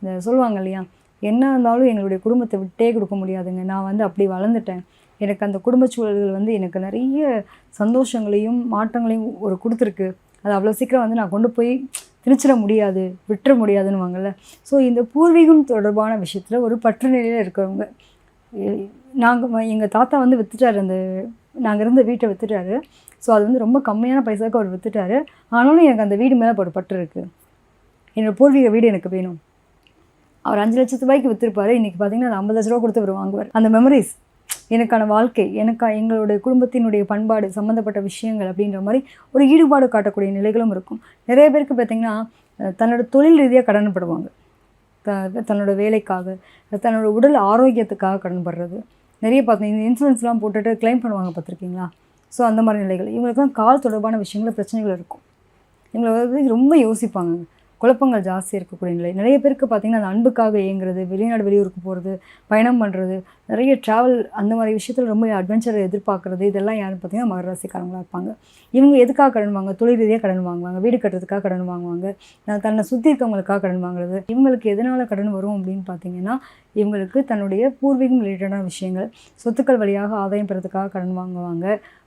இந்த சொல்லுவாங்க இல்லையா, என்ன இருந்தாலும் எங்களுடைய குடும்பத்தை விட்டே கொடுக்க முடியாதுங்க. நான் வந்து அப்படி வளர்ந்துட்டேன். எனக்கு அந்த குடும்ப சூழல்கள் வந்து எனக்கு நிறைய சந்தோஷங்களையும் மாற்றங்களையும் ஒரு கொடுத்துருக்கு. அது அவ்வளோ சீக்கிரம் வந்து நான் கொண்டு போய் திணிச்சிட முடியாது, விட்டுற முடியாதுன்னுவாங்கல்ல. ஸோ இந்த பூர்வீகம் தொடர்பான விஷயத்தில் ஒரு பற்று நிலையில் இருக்கிறவங்க, நாங்கள் எங்கள் தாத்தா வந்து விற்றுட்டார், அந்த நாங்கள் இருந்த வீட்டை விற்றுட்டாரு. ஸோ அது வந்து ரொம்ப கம்மியான பைசாவுக்கு அவர் விற்றுட்டாரு. ஆனாலும் எனக்கு அந்த வீடு மேலே ஒரு பற்று இருக்குது. என்னோடய பூர்வீக வீடு எனக்கு வேணும். அவர் 5 லட்சத்து ரூபாய்க்கு விற்றுருப்பாரு. இன்றைக்கி பார்த்தீங்கன்னா அது 50 லட்ச ரூபா கொடுத்து அவர் வாங்குவார். அந்த மெமரிஸ், எனக்கான வாழ்க்கை, எங்களுடைய குடும்பத்தினுடைய பண்பாடு சம்மந்தப்பட்ட விஷயங்கள் அப்படின்ற மாதிரி ஒரு ஈடுபாடு காட்டக்கூடிய நிலைகளும் இருக்கும். நிறைய பேருக்கு பார்த்திங்கன்னா தன்னோட தொழில் ரீதியாக கடன்படுவாங்க. தன்னோட வேலைக்காக, தன்னோட உடல் ஆரோக்கியத்துக்காக கடன்படுறது. நிறைய பார்த்தீங்கன்னா இன்சூரன்ஸ்லாம் போட்டுட்டு கிளைம் பண்ணுவாங்க, பார்த்துருக்கீங்களா? ஸோ அந்த மாதிரி நிலைகள். இவங்களுக்குலாம் கால் தொடர்பான விஷயங்களில் பிரச்சனைகள் இருக்கும். இவங்களை வந்து ரொம்ப யோசிப்பாங்க. குழப்பங்கள் ஜாஸ்தி இருக்கக்கூடிய நிலை. நிறைய பேருக்கு பார்த்திங்கன்னா அந்த அன்புக்காக இயங்குறது, வெளிநாடு வெளியூருக்கு போகிறது, பயணம் பண்ணுறது, நிறைய ட்ராவல், அந்த மாதிரி விஷயத்தில் ரொம்ப அட்வென்ச்சரை எதிர்பார்க்குறது, இதெல்லாம் யாருன்னு பார்த்திங்கன்னா மகர ராசிக்காரங்களாக இருப்பாங்க. இவங்க எதுக்காக கடன் வாங்க? தொழில் ரீதியாக கடன் வாங்குவாங்க, வீடு கட்டுறதுக்காக கடன் வாங்குவாங்க, தன்னை சுற்றி இருக்கவங்களுக்காக கடன் வாங்குறது. இவங்களுக்கு எதனால் கடன் வரும் அப்படின்னு பார்த்திங்கன்னா, இவங்களுக்கு தன்னுடைய பூர்வீகம் ரிலேட்டடான விஷயங்கள், சொத்துக்கள் வழியாக ஆதாயம் பெறதுக்காக கடன் வாங்குவாங்க.